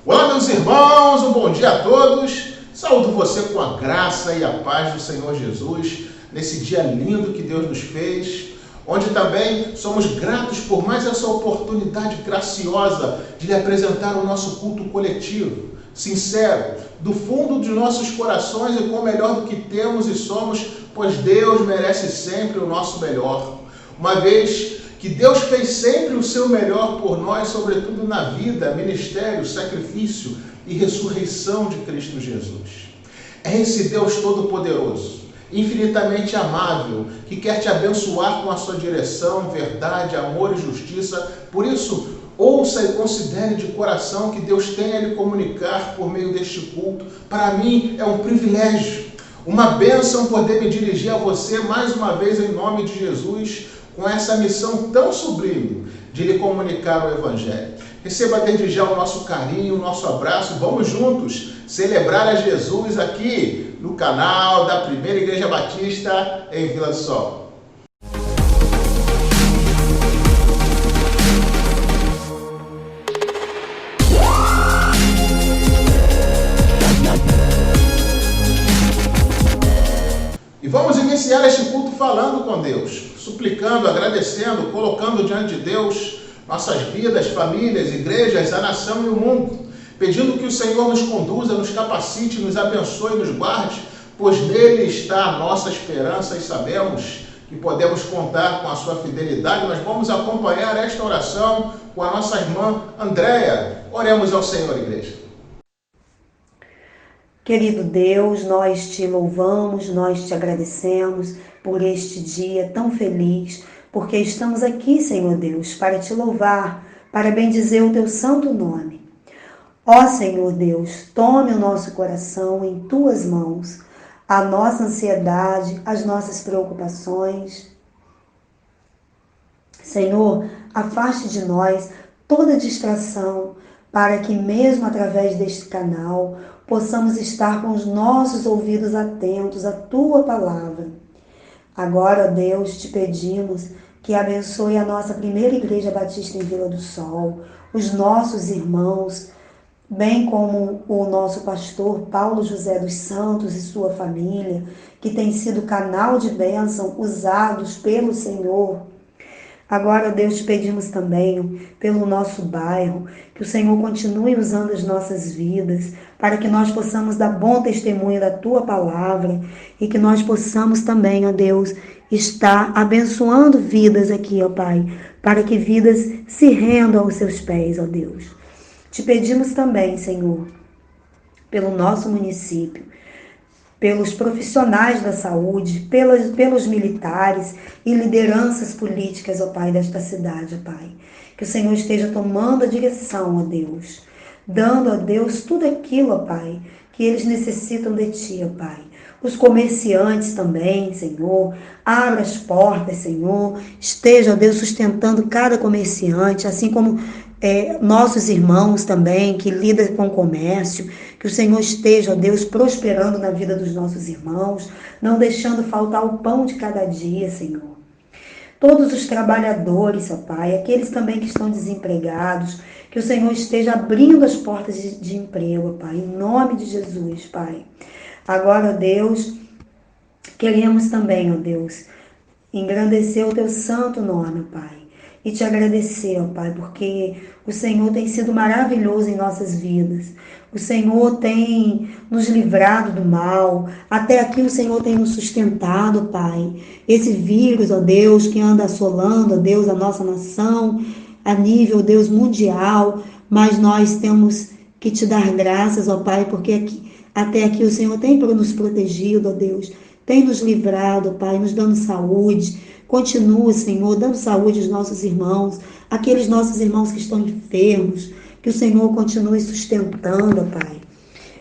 Olá, meus irmãos, um bom dia a todos. Saúdo você com a graça e a paz do Senhor Jesus, nesse dia lindo que Deus nos fez, onde também somos gratos por mais essa oportunidade graciosa de lhe apresentar o nosso culto coletivo, sincero, do fundo de nossos corações e com o melhor do que temos e somos, pois Deus merece sempre o nosso melhor. Uma vez que Deus fez sempre o seu melhor por nós, sobretudo na vida, ministério, sacrifício e ressurreição de Cristo Jesus. É esse Deus Todo-Poderoso, infinitamente amável, que quer te abençoar com a sua direção, verdade, amor e justiça. Por isso, ouça e considere de coração que Deus tem a lhe comunicar por meio deste culto. Para mim é um privilégio, uma bênção poder me dirigir a você mais uma vez em nome de Jesus, com essa missão tão sublime de lhe comunicar o Evangelho. Receba desde já o nosso carinho, o nosso abraço. Vamos juntos celebrar a Jesus aqui no canal da Primeira Igreja Batista em Vila do Sol. E vamos iniciar este culto falando com Deus, suplicando, agradecendo, colocando diante de Deus nossas vidas, famílias, igrejas, a nação e o mundo, pedindo que o Senhor nos conduza, nos capacite, nos abençoe, nos guarde, pois nele está a nossa esperança e sabemos que podemos contar com a sua fidelidade. Nós vamos acompanhar esta oração com a nossa irmã Andréia. Oremos ao Senhor, igreja. Querido Deus, nós te louvamos, nós te agradecemos por este dia tão feliz, porque estamos aqui, Senhor Deus, para te louvar, para bendizer o teu santo nome. Ó Senhor Deus, tome o nosso coração em tuas mãos, a nossa ansiedade, as nossas preocupações. Senhor, afaste de nós toda distração, para que mesmo através deste canal possamos estar com os nossos ouvidos atentos à tua palavra. Agora, Deus, te pedimos que abençoe a nossa Primeira Igreja Batista em Vila do Sol, os nossos irmãos, bem como o nosso pastor Paulo José dos Santos e sua família, que tem sido canal de bênção usados pelo Senhor. Agora, Deus, te pedimos também pelo nosso bairro, que o Senhor continue usando as nossas vidas, para que nós possamos dar bom testemunho da tua palavra e que nós possamos também, ó Deus, estar abençoando vidas aqui, ó Pai, para que vidas se rendam aos seus pés, ó Deus. Te pedimos também, Senhor, pelo nosso município, pelos profissionais da saúde, pelos militares e lideranças políticas, ó Pai, desta cidade, ó Pai. Que o Senhor esteja tomando a direção, ó Deus, dando a Deus tudo aquilo, ó Pai, que eles necessitam de Ti, ó Pai. Os comerciantes também, Senhor, abra as portas, Senhor, esteja, ó Deus, sustentando cada comerciante, assim como nossos irmãos também, que lidam com o comércio, que o Senhor esteja, ó Deus, prosperando na vida dos nossos irmãos, não deixando faltar o pão de cada dia, Senhor. Todos os trabalhadores, ó Pai, aqueles também que estão desempregados, que o Senhor esteja abrindo as portas de emprego, ó Pai, em nome de Jesus, Pai. Agora, ó Deus, queremos também, ó Deus, engrandecer o teu santo nome, ó Pai, e te agradecer, ó Pai, porque o Senhor tem sido maravilhoso em nossas vidas. O Senhor tem nos livrado do mal. Até aqui o Senhor tem nos sustentado, Pai. Esse vírus, ó Deus, que anda assolando, ó Deus, a nossa nação, a nível, ó Deus, mundial. Mas nós temos que te dar graças, ó Pai, porque até aqui o Senhor tem nos protegido, ó Deus. Tem nos livrado, ó Pai, nos dando saúde. Continua, Senhor, dando saúde aos nossos irmãos, aqueles nossos irmãos que estão enfermos, que o Senhor continue sustentando, Pai.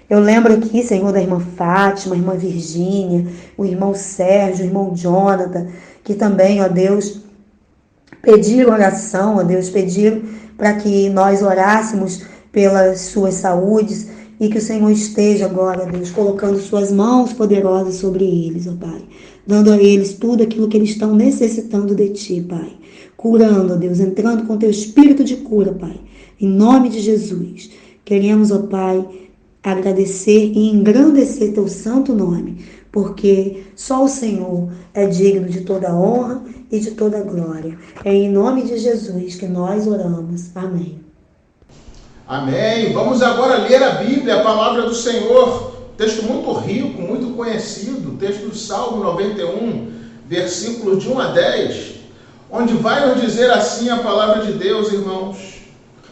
Eu lembro aqui, Senhor, da irmã Fátima, a irmã Virgínia, o irmão Sérgio, o irmão Jonathan, que também, ó Deus, pediram oração, ó Deus, pediram para que nós orássemos pelas suas saúdes e que o Senhor esteja agora, ó Deus, colocando suas mãos poderosas sobre eles, ó Pai, dando a eles tudo aquilo que eles estão necessitando de Ti, Pai. Curando, ó Deus, entrando com Teu espírito de cura, Pai. Em nome de Jesus. Queremos, ó Pai, agradecer e engrandecer teu santo nome, porque só o Senhor é digno de toda honra e de toda glória. É em nome de Jesus que nós oramos. Amém. Amém. Vamos agora ler a Bíblia, a palavra do Senhor. Texto muito rico, muito conhecido, texto do Salmo 91, versículos de 1 a 10, onde vai nos dizer assim a palavra de Deus, irmãos.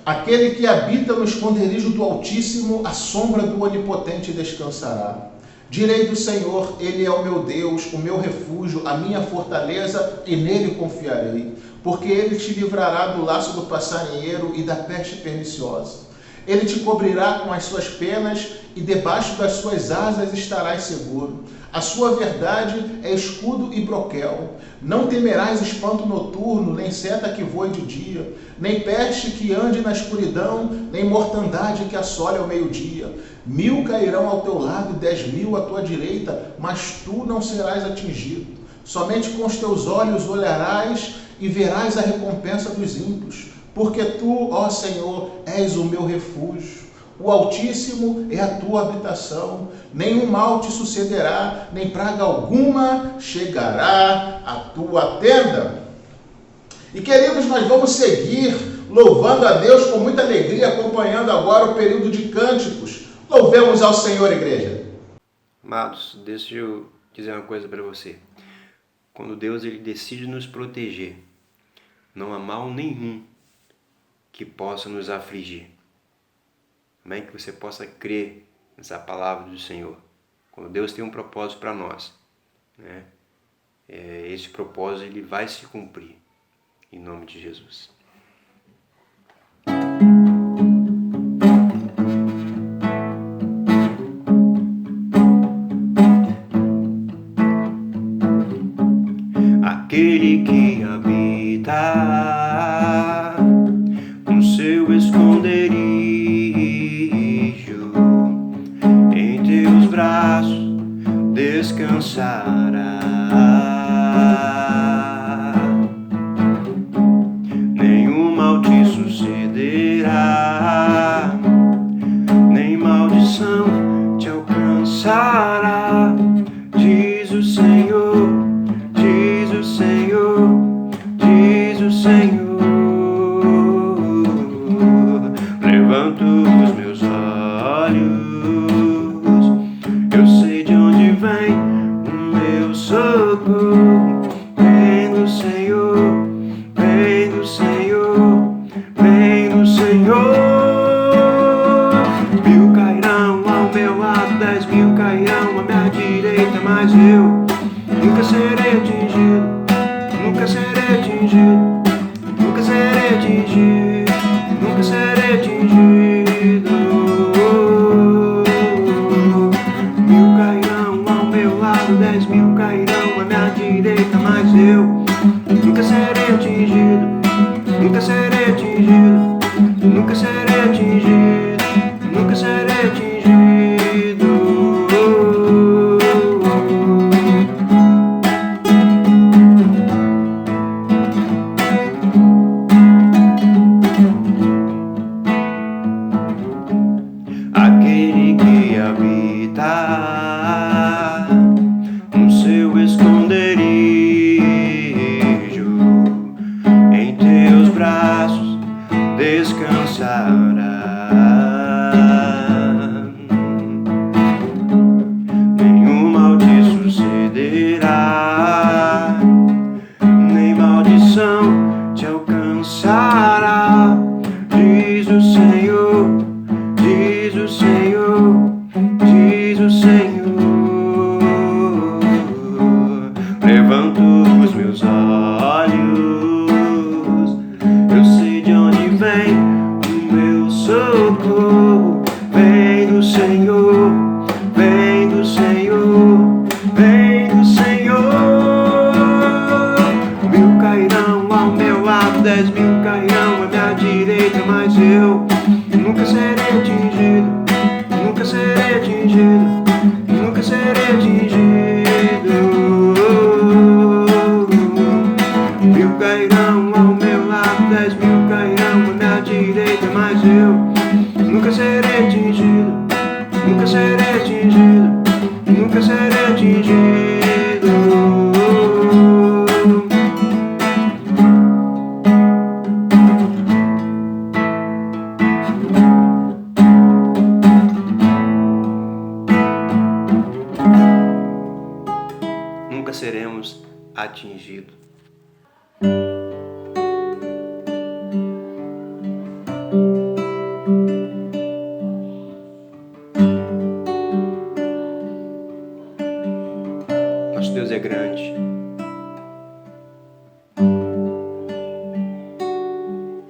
Aquele que habita no esconderijo do Altíssimo, à sombra do Onipotente descansará. Direi do Senhor, Ele é o meu Deus, o meu refúgio, a minha fortaleza, e nele confiarei. Porque Ele te livrará do laço do passarinheiro e da peste perniciosa. Ele te cobrirá com as suas penas e debaixo das suas asas estarás seguro. A sua verdade é escudo e broquel. Não temerás espanto noturno, nem seta que voe de dia, nem peste que ande na escuridão, nem mortandade que assole ao meio-dia. 1000 cairão ao teu lado e 10.000 à tua direita, mas tu não serás atingido. Somente com os teus olhos olharás e verás a recompensa dos ímpios. Porque tu, ó Senhor, és o meu refúgio. O Altíssimo é a tua habitação. Nenhum mal te sucederá, nem praga alguma chegará à tua tenda. E queridos, nós vamos seguir louvando a Deus com muita alegria, acompanhando agora o período de cânticos. Louvemos ao Senhor, igreja. Amados, deixa eu dizer uma coisa para você. Quando Deus ele decide nos proteger, não há mal nenhum que possa nos afligir. Amém? Que você possa crer nessa palavra do Senhor. Quando Deus tem um propósito para nós, né? Esse propósito ele vai se cumprir. Em nome de Jesus. Aquele que habita no seu esconderijo, em teus braços descansará. Nenhum mal te sucederá, nem maldição te alcançará. Diz o Senhor, diz o Senhor, diz o Senhor. Levanto os meus olhos, eu sei de onde vem o meu socorro. Vem do Senhor, vem do Senhor, vem do Senhor. 1000 cairão ao meu lado, 10.000 cairão à minha direita, mas eu nunca serei atingido, nunca serei atingido, nunca serei atingido, nunca serei atingido. 1000 cairão ao meu lado, 10.000 cairão à minha direita, mas eu nunca serei atingido, nunca serei atingido, nunca serei atingido, nunca serei atingido. Aquele que habita no seu esconderijo, em teus braços descansará. Nenhum mal te sucederá, nem maldição te alcançará. Diz o Senhor, diz o Senhor, diz o Senhor. Levanto os meus olhos, eu sei de onde vem o meu socorro. Vem do Senhor, vem do Senhor, vem do Senhor. 1000 cairão ao meu lado, 10.000 cairão à minha direita, mas eu nunca serei atingido, atingido, nunca serei atingido, nunca serei atingido. Nunca seremos atingidos. Nosso Deus é grande.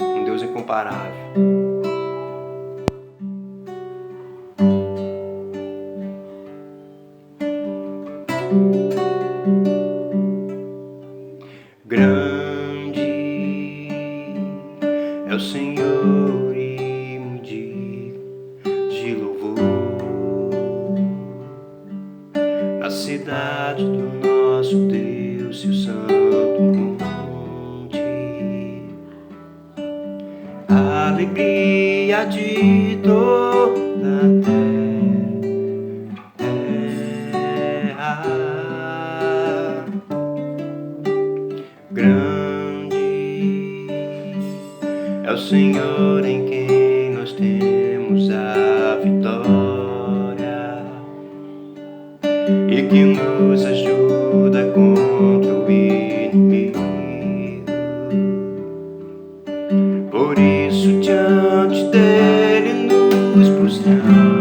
Um Deus incomparável. Grande é o Senhor e muito de louvor na cidade do nosso Deus e o santo monte. A alegria de toda a terra. Grande é o Senhor em quem nós temos a vitória e que nos ajuda contra o inimigo. Por isso diante dele nos prostramos.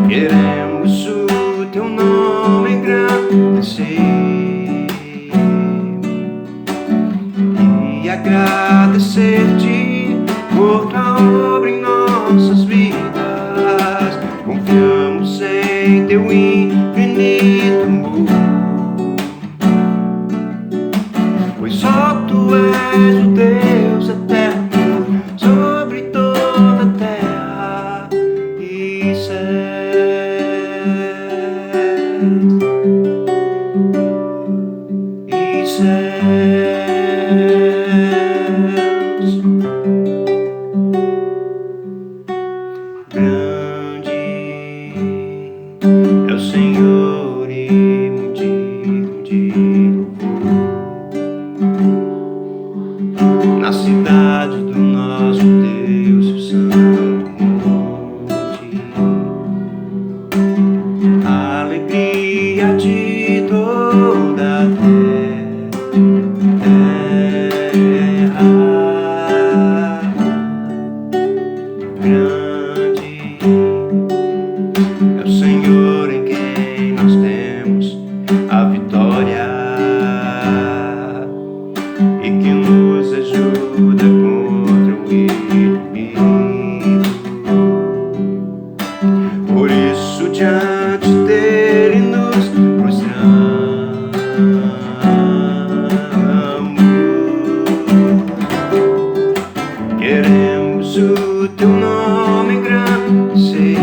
Queremos o teu nome engrandecer e agradecer-te por tua obra em nossas vidas. Confiamos em teu infinito amor, pois só tu és o Deus eterno sobre toda a terra e céu. Grande é o Senhor e muito de louvor na cidade do nosso Deus, o santo monte. A alegria de toda a terra. Grande é o Senhor em quem nós temos a vitória e que nos ajuda contra o inimigo. Por isso diante dele nos prostramos. Queremos o teu nome engrandecer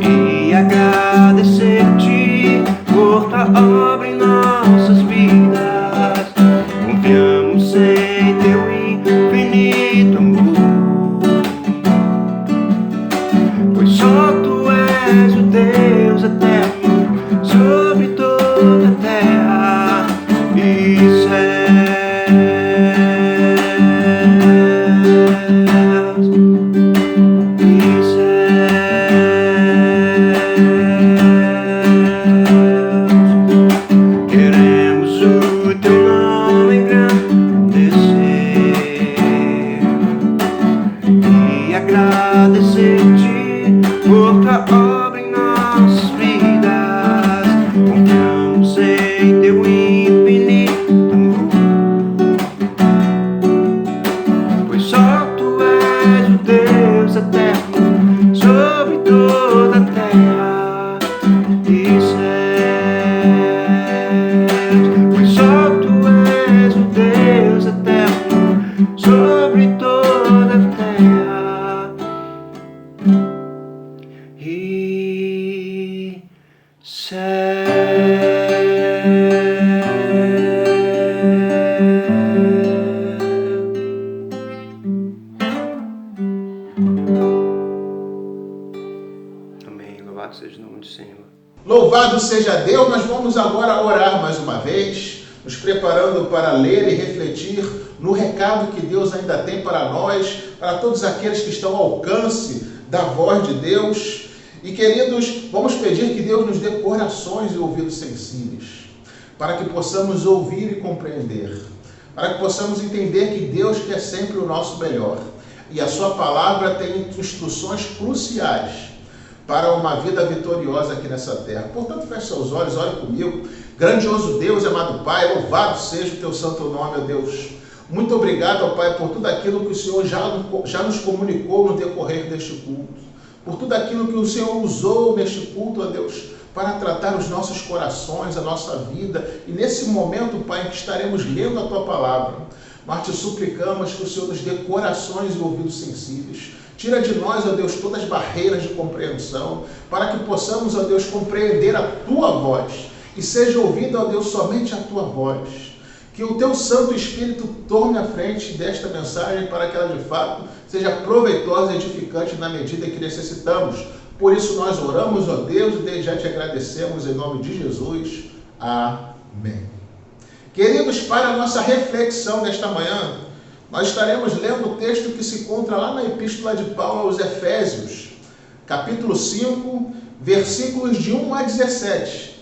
e agradecer-te por tua obra em nossas vidas. Confiamos em teu infinito amor, pois só tu és o Deus eterno sobre toda a terra e céu. Queremos o teu nome engrandecer e agradecer-te por tua obra em nossas vidas. Confiamos em teu infinito amor, Louvado seja Deus, nós vamos agora orar mais uma vez, nos preparando para ler e refletir no recado que Deus ainda tem para nós, para todos aqueles que estão ao alcance da voz de Deus. E queridos, vamos pedir que Deus nos dê corações e ouvidos sensíveis, para que possamos ouvir e compreender, para que possamos entender que Deus quer sempre o nosso melhor. E a sua palavra tem instruções cruciais para uma vida vitoriosa aqui nessa terra. Portanto, feche seus olhos, ore comigo. Grandioso Deus, amado Pai, louvado seja o teu santo nome, ó Deus. Muito obrigado, ó Pai, por tudo aquilo que o Senhor já nos comunicou no decorrer deste culto. Por tudo aquilo que o Senhor usou neste culto, ó Deus, para tratar os nossos corações, a nossa vida. E nesse momento, Pai, em que estaremos lendo a Tua palavra, nós te suplicamos que o Senhor nos dê corações e ouvidos sensíveis. Tira de nós, ó Deus, todas as barreiras de compreensão, para que possamos, ó Deus, compreender a Tua voz e seja ouvida, ó Deus, somente a Tua voz. Que o Teu Santo Espírito tome a frente desta mensagem para que ela, de fato, seja proveitosa e edificante na medida em que necessitamos. Por isso nós oramos, ó Deus, e desde já te agradecemos em nome de Jesus. Amém. Queridos, para a nossa reflexão desta manhã, nós estaremos lendo o texto que se encontra lá na Epístola de Paulo aos Efésios, capítulo 5, versículos de 1 a 17.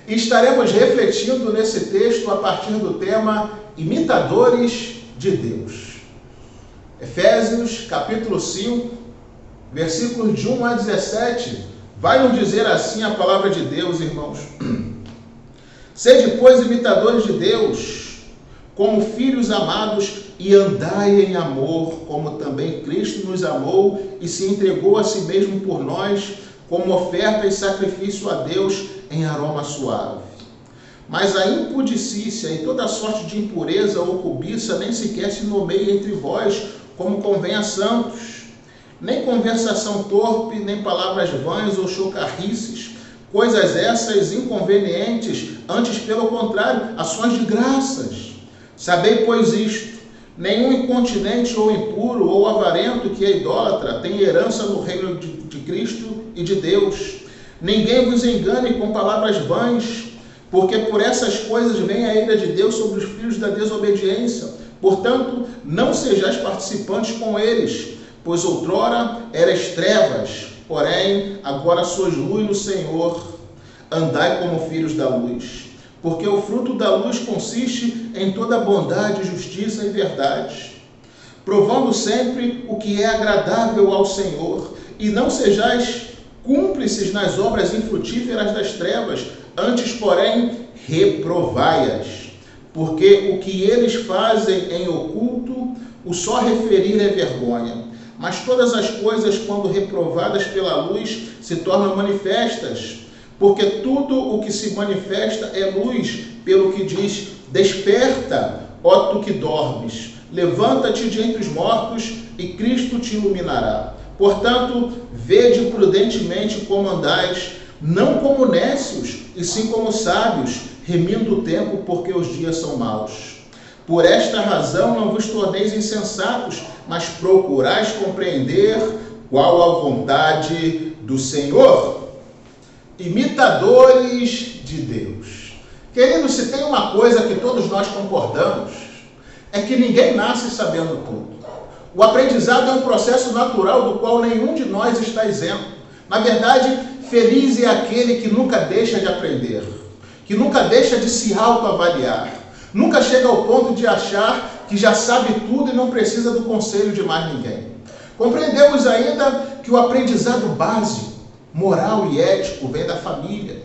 E estaremos refletindo nesse texto a partir do tema Imitadores de Deus. Efésios, capítulo 5, versículos de 1 a 17, vai nos dizer assim a palavra de Deus, irmãos. Sede, pois, imitadores de Deus, como filhos amados, e andai em amor, como também Cristo nos amou e se entregou a si mesmo por nós, como oferta e sacrifício a Deus em aroma suave. Mas a impudicícia e toda sorte de impureza ou cobiça nem sequer se nomeia entre vós, como convém a santos. Nem conversação torpe, nem palavras vãs ou chocarrices, coisas essas inconvenientes, antes pelo contrário, ações de graças. Sabei, pois, isto: nenhum incontinente ou impuro ou avarento que é idólatra tem herança no reino de Cristo e de Deus. Ninguém vos engane com palavras vãs, porque por essas coisas vem a ira de Deus sobre os filhos da desobediência. Portanto, não sejais participantes com eles, pois outrora erais trevas, porém agora sois luz no Senhor. Andai como filhos da luz, porque o fruto da luz consiste em toda bondade, justiça e verdade, provando sempre o que é agradável ao Senhor, e não sejais cúmplices nas obras infrutíferas das trevas, antes, porém, reprovai-as, porque o que eles fazem em oculto, o só referir é vergonha. Mas todas as coisas, quando reprovadas pela luz, se tornam manifestas, porque tudo o que se manifesta é luz, pelo que diz: desperta, ó tu que dormes, levanta-te de entre os mortos, e Cristo te iluminará. Portanto, vede prudentemente como andais, não como nécios, e sim como sábios, remindo o tempo, porque os dias são maus. Por esta razão não vos torneis insensatos, mas procurais compreender qual a vontade do Senhor. Imitadores de Deus. Queridos, se tem uma coisa que todos nós concordamos, é que ninguém nasce sabendo tudo. O aprendizado é um processo natural do qual nenhum de nós está isento. Na verdade, feliz é aquele que nunca deixa de aprender, que nunca deixa de se autoavaliar, nunca chega ao ponto de achar que já sabe tudo e não precisa do conselho de mais ninguém. Compreendemos ainda que o aprendizado básico, moral e ético vem da família.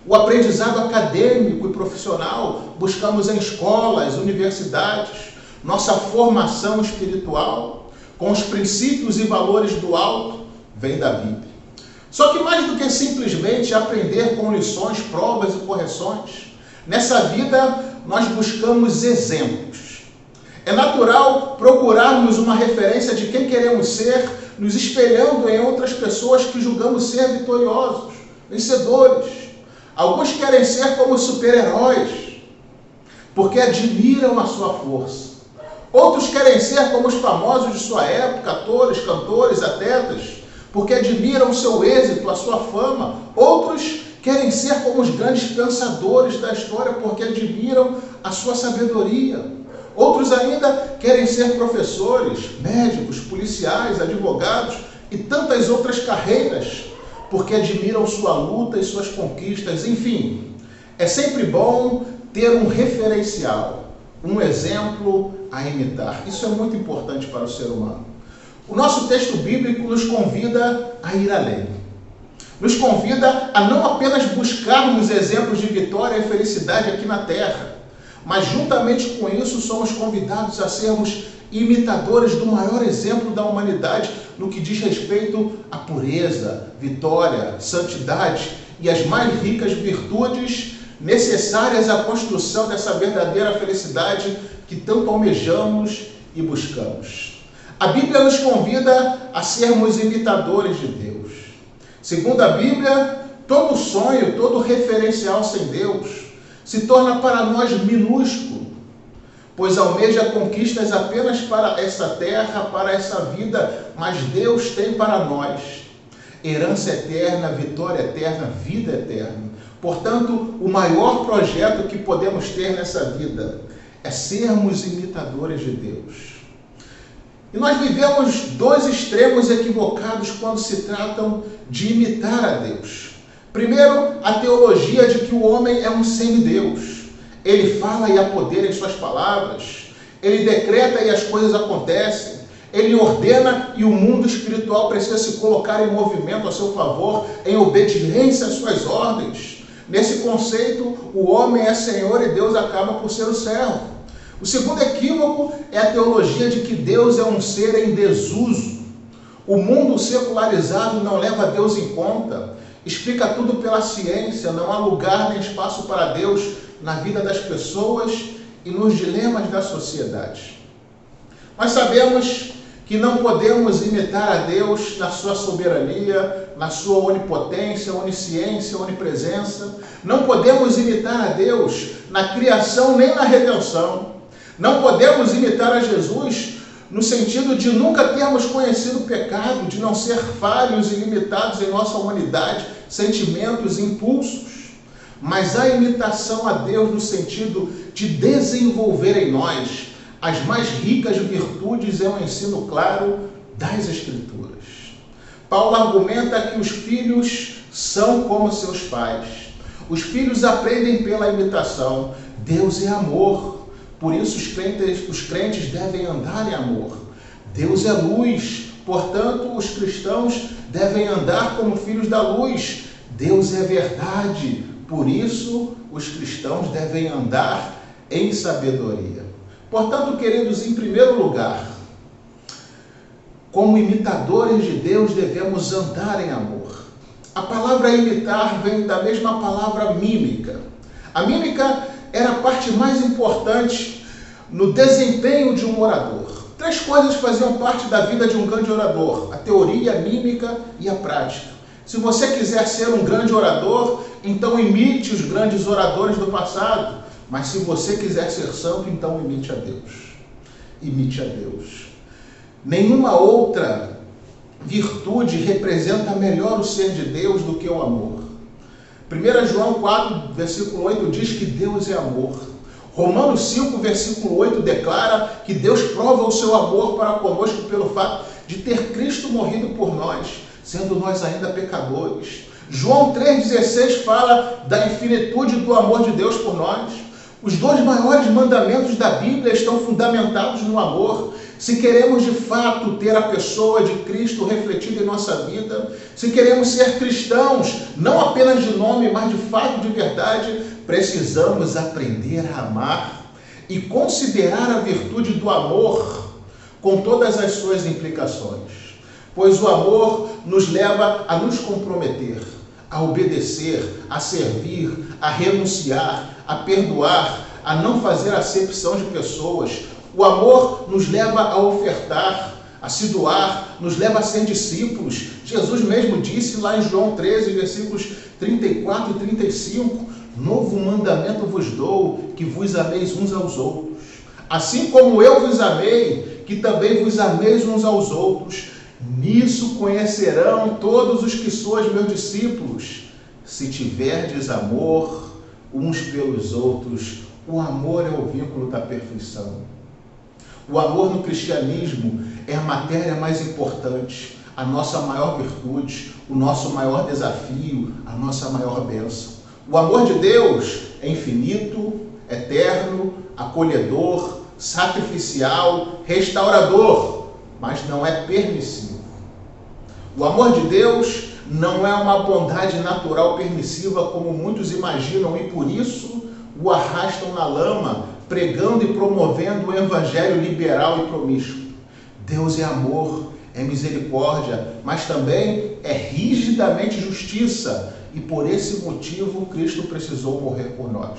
O aprendizado acadêmico e profissional buscamos em escolas, universidades. Nossa formação espiritual, com os princípios e valores do alto, vem da Bíblia. Só que mais do que simplesmente aprender com lições, provas e correções, nessa vida nós buscamos exemplos. É natural procurarmos uma referência de quem queremos ser, nos espelhando em outras pessoas que julgamos ser vitoriosos, vencedores. Alguns querem ser como super-heróis, porque admiram a sua força. Outros querem ser como os famosos de sua época, atores, cantores, atletas, porque admiram o seu êxito, a sua fama. Outros querem ser como os grandes pensadores da história porque admiram a sua sabedoria. Outros ainda querem ser professores, médicos, policiais, advogados e tantas outras carreiras porque admiram sua luta e suas conquistas. Enfim, é sempre bom ter um referencial, um exemplo a imitar. Isso é muito importante para o ser humano. O nosso texto bíblico nos convida a ir além. Nos convida a não apenas buscarmos exemplos de vitória e felicidade aqui na terra, mas juntamente com isso somos convidados a sermos imitadores do maior exemplo da humanidade no que diz respeito à pureza, vitória, santidade e as mais ricas virtudes necessárias à construção dessa verdadeira felicidade que tanto almejamos e buscamos. A Bíblia nos convida a sermos imitadores de Deus. Segundo a Bíblia, todo sonho, todo referencial sem Deus se torna para nós minúsculo, pois almeja conquistas apenas para essa terra, para essa vida, mas Deus tem para nós herança eterna, vitória eterna, vida eterna. Portanto, o maior projeto que podemos ter nessa vida é sermos imitadores de Deus. E nós vivemos dois extremos equivocados quando se tratam de imitar a Deus. Primeiro, a teologia de que o homem é um semideus. Ele fala e há poder em suas palavras. Ele decreta e as coisas acontecem. Ele ordena e o mundo espiritual precisa se colocar em movimento a seu favor, em obediência às suas ordens. Nesse conceito, o homem é Senhor e Deus acaba por ser o servo. O segundo equívoco é a teologia de que Deus é um ser em desuso. O mundo secularizado não leva Deus em conta, explica tudo pela ciência, não há lugar nem espaço para Deus na vida das pessoas e nos dilemas da sociedade. Nós sabemos que não podemos imitar a Deus na sua soberania, na sua onipotência, onisciência, onipresença. Não podemos imitar a Deus na criação nem na redenção. Não podemos imitar a Jesus no sentido de nunca termos conhecido o pecado, de não ser falhos e limitados em nossa humanidade, sentimentos, impulsos. Mas a imitação a Deus no sentido de desenvolver em nós as mais ricas virtudes é um ensino claro das Escrituras. Paulo argumenta que os filhos são como seus pais. Os filhos aprendem pela imitação. Deus é amor. Por isso os crentes devem andar em amor. Deus é luz. Portanto, os cristãos devem andar como filhos da luz. Deus é verdade. Por isso, os cristãos devem andar em sabedoria. Portanto, queridos, em primeiro lugar, como imitadores de Deus, devemos andar em amor. A palavra imitar vem da mesma palavra mímica. A mímica era a parte mais importante no desempenho de um orador. Três coisas faziam parte da vida de um grande orador: a teoria, a mímica e a prática. Se você quiser ser um grande orador, então imite os grandes oradores do passado. Mas se você quiser ser santo, então imite a Deus. Imite a Deus. Nenhuma outra virtude representa melhor o ser de Deus do que o amor. 1 João 4, versículo 8 diz que Deus é amor. Romanos 5, versículo 8 declara que Deus prova o seu amor para conosco pelo fato de ter Cristo morrido por nós, sendo nós ainda pecadores. João 3,16 fala da infinitude do amor de Deus por nós. Os dois maiores mandamentos da Bíblia estão fundamentados no amor. Se queremos de fato ter a pessoa de Cristo refletida em nossa vida, se queremos ser cristãos, não apenas de nome, mas de fato, de verdade, precisamos aprender a amar e considerar a virtude do amor com todas as suas implicações. Pois o amor nos leva a nos comprometer, a obedecer, a servir, a renunciar, a perdoar, a não fazer acepção de pessoas. O amor nos leva a ofertar, a se doar, nos leva a ser discípulos. Jesus mesmo disse lá em João 13, versículos 34 e 35, novo mandamento vos dou, que vos ameis uns aos outros. Assim como eu vos amei, que também vos ameis uns aos outros. Nisso conhecerão todos os que sois meus discípulos, se tiverdes amor uns pelos outros, o amor é o vínculo da perfeição. O amor no cristianismo é a matéria mais importante, a nossa maior virtude, o nosso maior desafio, a nossa maior bênção. O amor de Deus é infinito, eterno, acolhedor, sacrificial, restaurador, mas não é permissivo. O amor de Deus não é uma bondade natural permissiva como muitos imaginam e por isso o arrastam na lama, pregando e promovendo o evangelho liberal e promíscuo. Deus é amor, é misericórdia, mas também é rigidamente justiça, e por esse motivo Cristo precisou morrer por nós.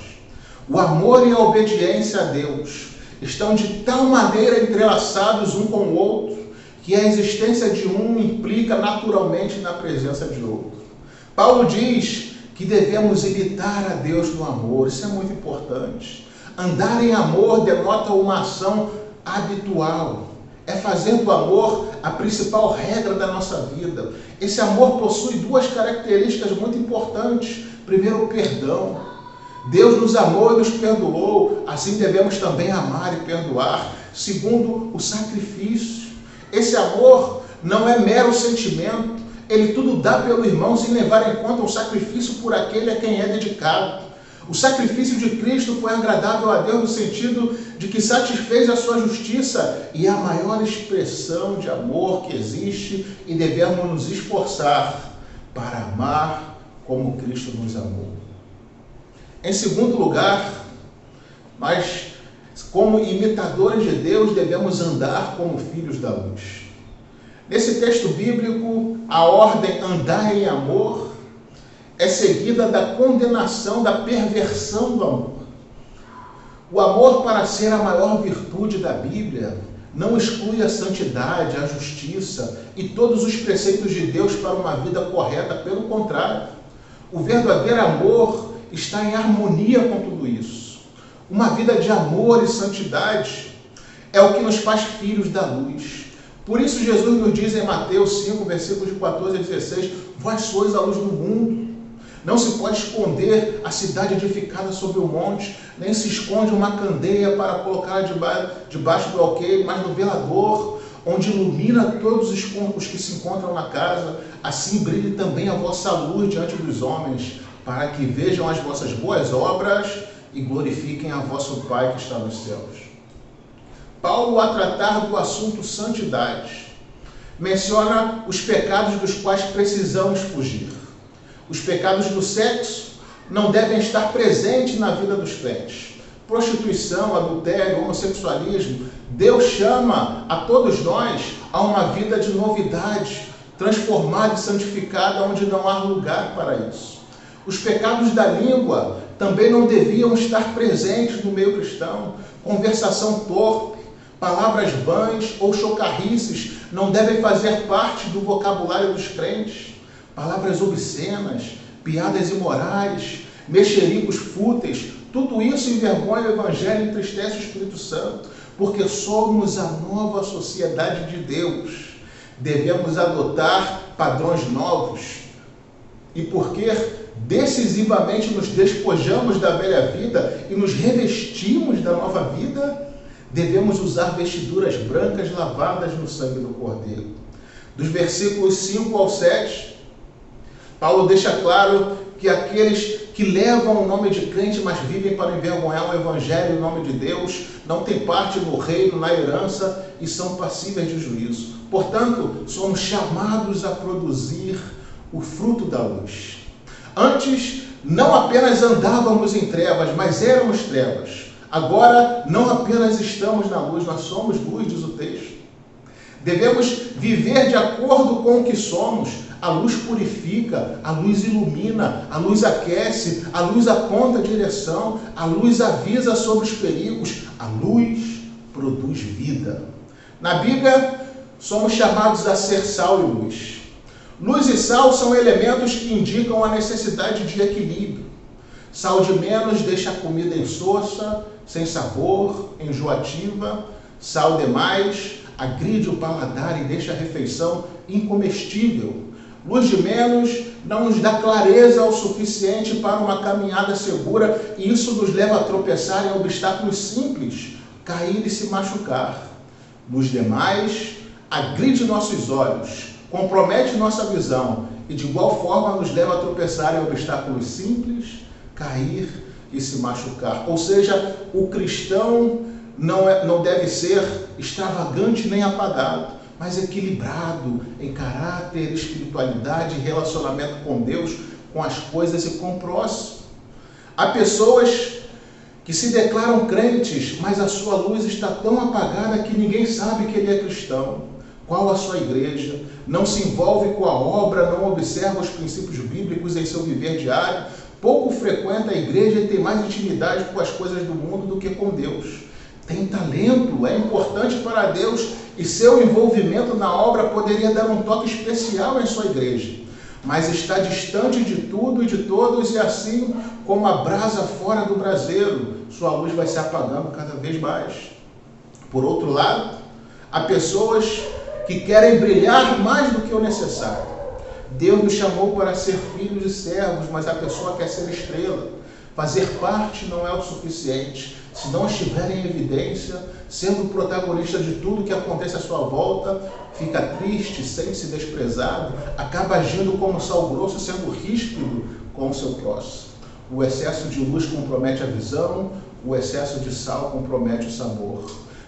O amor e a obediência a Deus estão de tal maneira entrelaçados um com o outro, que a existência de um implica naturalmente na presença de outro. Paulo diz que devemos imitar a Deus no amor, isso é muito importante. Andar em amor denota uma ação habitual, é fazer do amor a principal regra da nossa vida. Esse amor possui duas características muito importantes. Primeiro, o perdão. Deus nos amou e nos perdoou, assim devemos também amar e perdoar. Segundo, o sacrifício. Esse amor não é mero sentimento, ele tudo dá pelo irmão sem levar em conta o sacrifício por aquele a quem é dedicado. O sacrifício de Cristo foi agradável a Deus no sentido de que satisfez a sua justiça e é a maior expressão de amor que existe e devemos nos esforçar para amar como Cristo nos amou. Em segundo lugar, mas como imitadores de Deus devemos andar como filhos da luz. Nesse texto bíblico, a ordem andar em amor é seguida da condenação, da perversão do amor. O amor, para ser a maior virtude da Bíblia, não exclui a santidade, a justiça e todos os preceitos de Deus para uma vida correta. Pelo contrário, o verdadeiro amor está em harmonia com tudo isso. Uma vida de amor e santidade é o que nos faz filhos da luz. Por isso Jesus nos diz em Mateus 5, versículos de 14 a 16, vós sois a luz do mundo. Não se pode esconder a cidade edificada sobre o monte, nem se esconde uma candeia para colocá-la debaixo do alqueire, mas no velador, onde ilumina todos os que se encontram na casa. Assim brilhe também a vossa luz diante dos homens, para que vejam as vossas boas obras e glorifiquem a vosso Pai que está nos céus. Paulo, a tratar do assunto santidade, menciona os pecados dos quais precisamos fugir. Os pecados do sexo não devem estar presentes na vida dos crentes. Prostituição, adultério, homossexualismo. Deus chama a todos nós a uma vida de novidade, transformada e santificada, onde não há lugar para isso. Os pecados da língua também não deviam estar presentes no meio cristão. Conversação torpe, palavras vãs ou chocarrices não devem fazer parte do vocabulário dos crentes. Palavras obscenas, piadas imorais, mexericos fúteis, tudo isso envergonha o Evangelho e entristece o Espírito Santo, porque somos a nova sociedade de Deus. Devemos adotar padrões novos. E porque decisivamente nos despojamos da velha vida e nos revestimos da nova vida, devemos usar vestiduras brancas lavadas no sangue do Cordeiro. Dos versículos 5 ao 7, Paulo deixa claro que aqueles que levam o nome de crente, mas vivem para envergonhar o Evangelho e o nome de Deus, não têm parte no reino, na herança e são passíveis de juízo. Portanto, somos chamados a produzir o fruto da luz. Antes, não apenas andávamos em trevas, mas éramos trevas. Agora, não apenas estamos na luz, nós somos luz, diz o texto. Devemos viver de acordo com o que somos. A luz purifica, a luz ilumina, a luz aquece, a luz aponta a direção, a luz avisa sobre os perigos, a luz produz vida. Na Bíblia, somos chamados a ser sal e luz. Luz e sal são elementos que indicam a necessidade de equilíbrio. Sal de menos deixa a comida insossa, sem sabor, enjoativa. Sal demais agride o paladar e deixa a refeição incomestível. Luz de menos não nos dá clareza o suficiente para uma caminhada segura, e isso nos leva a tropeçar em obstáculos simples, cair e se machucar. Nos demais, agride nossos olhos, compromete nossa visão e de igual forma nos leva a tropeçar em obstáculos simples, cair e se machucar. Ou seja, o cristão não deve ser extravagante nem apagado, mas equilibrado em caráter, espiritualidade e relacionamento com Deus, com as coisas e com o próximo. Há pessoas que se declaram crentes, mas a sua luz está tão apagada que ninguém sabe que ele é cristão. Qual a sua igreja? Não se envolve com a obra, não observa os princípios bíblicos em seu viver diário, pouco frequenta a igreja e tem mais intimidade com as coisas do mundo do que com Deus. Tem talento, é importante para Deus e seu envolvimento na obra poderia dar um toque especial em sua igreja, mas está distante de tudo e de todos e assim como a brasa fora do braseiro, sua luz vai se apagando cada vez mais. Por outro lado, há pessoas que querem brilhar mais do que o necessário. Deus nos chamou para ser filhos e servos, mas a pessoa quer ser estrela. Fazer parte não é o suficiente. Se não estiver em evidência, sendo protagonista de tudo que acontece à sua volta, fica triste, sente-se desprezado, acaba agindo como sal grosso, sendo ríspido com o seu próximo. O excesso de luz compromete a visão, o excesso de sal compromete o sabor.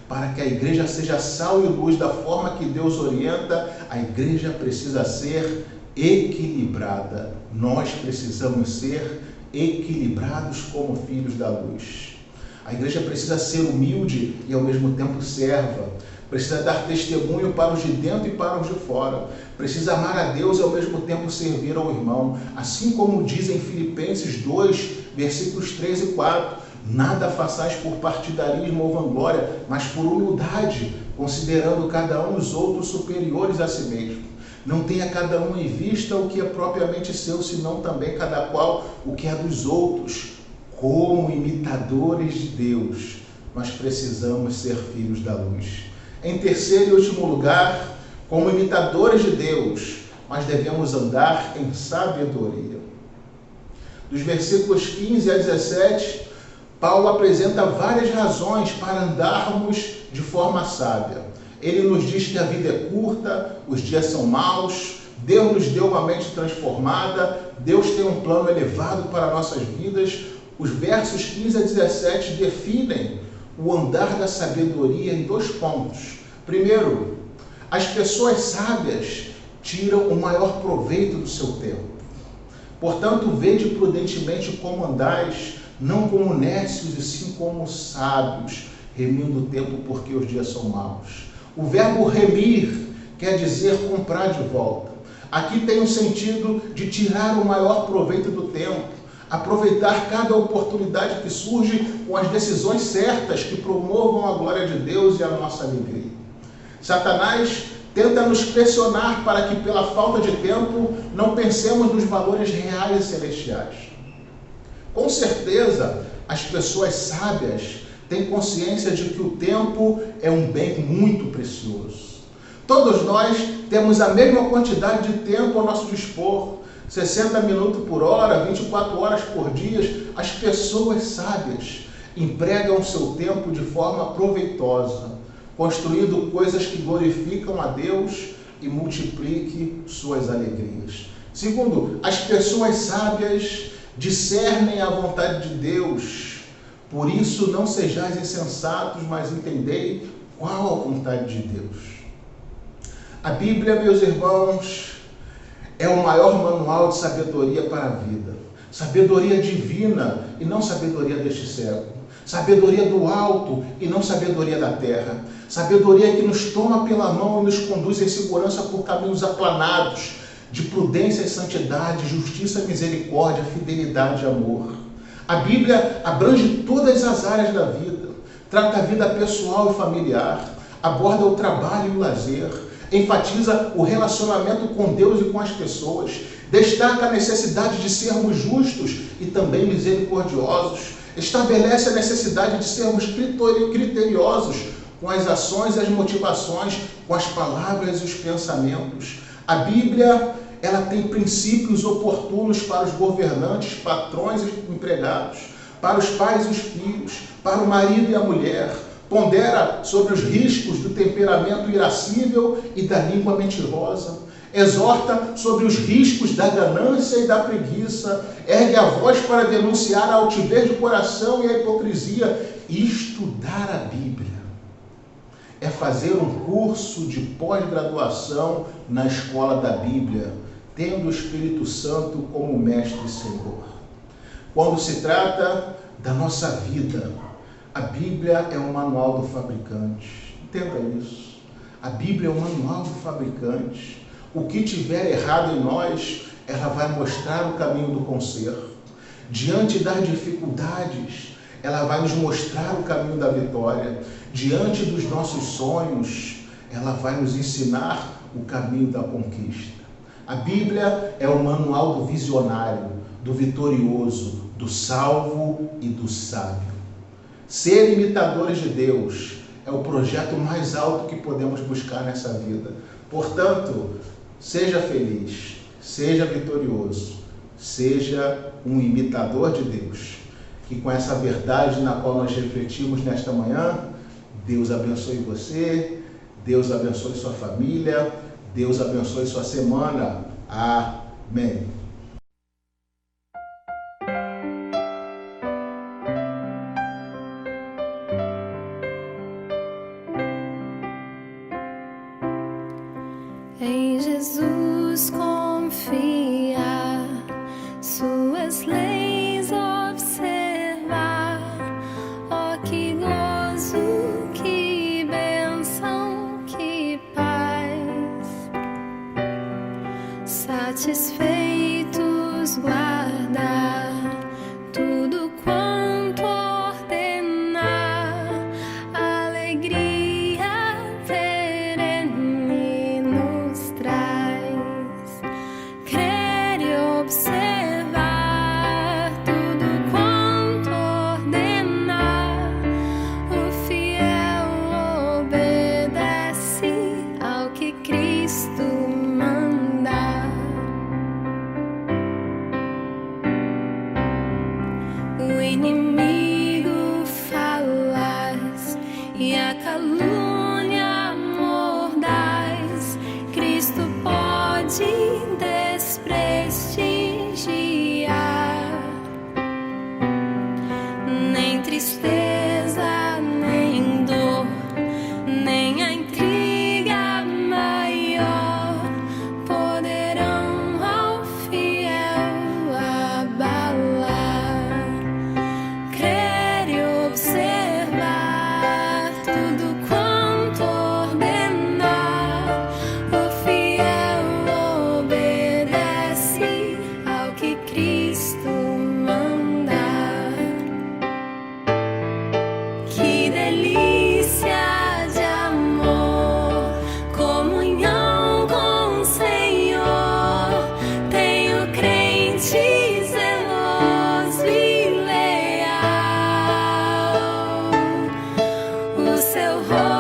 Para que a igreja seja sal e luz da forma que Deus orienta, a igreja precisa ser equilibrada. Nós precisamos ser equilibrados como filhos da luz. A igreja precisa ser humilde e ao mesmo tempo serva. Precisa dar testemunho para os de dentro e para os de fora. Precisa amar a Deus e ao mesmo tempo servir ao irmão. Assim como diz em Filipenses 2, versículos 3 e 4. Nada façais por partidarismo ou vanglória, mas por humildade, considerando cada um os outros superiores a si mesmo. Não tenha cada um em vista o que é propriamente seu, senão também cada qual o que é dos outros. Como imitadores de Deus, nós precisamos ser filhos da luz. Em terceiro e último lugar, como imitadores de Deus, nós devemos andar em sabedoria. Dos versículos 15 a 17, Paulo apresenta várias razões para andarmos de forma sábia. Ele nos diz que a vida é curta, os dias são maus, Deus nos deu uma mente transformada, Deus tem um plano elevado para nossas vidas. Os versos 15 a 17 definem o andar da sabedoria em 2 pontos. Primeiro, as pessoas sábias tiram o maior proveito do seu tempo. Portanto, vede prudentemente como andais, não como nécios, e sim como sábios, remindo o tempo porque os dias são maus. O verbo remir quer dizer comprar de volta. Aqui tem o sentido de tirar o maior proveito do tempo, aproveitar cada oportunidade que surge com as decisões certas que promovam a glória de Deus e a nossa alegria. Satanás tenta nos pressionar para que, pela falta de tempo, não pensemos nos valores reais e celestiais. Com certeza, as pessoas sábias têm consciência de que o tempo é um bem muito precioso. Todos nós temos a mesma quantidade de tempo ao nosso dispor, 60 minutos por hora, 24 horas por dia. As pessoas sábias empregam seu tempo de forma proveitosa, construindo coisas que glorificam a Deus e multipliquem suas alegrias. Segundo, as pessoas sábias discernem a vontade de Deus. Por isso, não sejais insensatos, mas entendei qual a vontade de Deus. A Bíblia, meus irmãos, é o maior manual de sabedoria para a vida. Sabedoria divina e não sabedoria deste século. Sabedoria do alto e não sabedoria da terra. Sabedoria que nos toma pela mão e nos conduz em segurança por caminhos aplanados, de prudência e santidade, justiça e misericórdia, fidelidade e amor. A Bíblia abrange todas as áreas da vida, trata a vida pessoal e familiar, aborda o trabalho e o lazer, enfatiza o relacionamento com Deus e com as pessoas, destaca a necessidade de sermos justos e também misericordiosos, estabelece a necessidade de sermos criteriosos com as ações e as motivações, com as palavras e os pensamentos. A Bíblia ela tem princípios oportunos para os governantes, patrões e empregados, para os pais e os filhos, para o marido e a mulher. Pondera sobre os riscos do temperamento irascível e da língua mentirosa. Exorta sobre os riscos da ganância e da preguiça. Ergue a voz para denunciar a altivez do coração e a hipocrisia. Estudar a Bíblia é fazer um curso de pós-graduação na escola da Bíblia, tendo o Espírito Santo como mestre e Senhor. Quando se trata da nossa vida, a Bíblia é um manual do fabricante. Entenda isso. A Bíblia é um manual do fabricante. O que tiver errado em nós, ela vai mostrar o caminho do conserto. Diante das dificuldades, ela vai nos mostrar o caminho da vitória. Diante dos nossos sonhos, ela vai nos ensinar o caminho da conquista. A Bíblia é o manual do visionário, do vitorioso, do salvo e do sábio. Ser imitadores de Deus é o projeto mais alto que podemos buscar nessa vida. Portanto, seja feliz, seja vitorioso, seja um imitador de Deus. Que com essa verdade na qual nós refletimos nesta manhã, Deus abençoe você, Deus abençoe sua família, Deus abençoe sua semana. Amém. Em Jesus confiar, suas leis observar. Oh, que gozo, que bênção, que paz. Satisfeitos guardar tudo quanto ordenar. Alegria perene nos traz. Crer e observar tudo quanto ordenar. O fiel obedece ao que Cristo manda. O inimigo falaz e a calúnia mordaz, Cristo pode desprestigiar. Nem tristeza, nem dor, nem a intriga maior poderão ao fiel abalar. Crer e observar tudo quanto ordenar. O fiel obedece ao que Cristo mandar. Que delícia de amor, comunhão com o Senhor. Tenho crente zeloso e leal. O seu rosto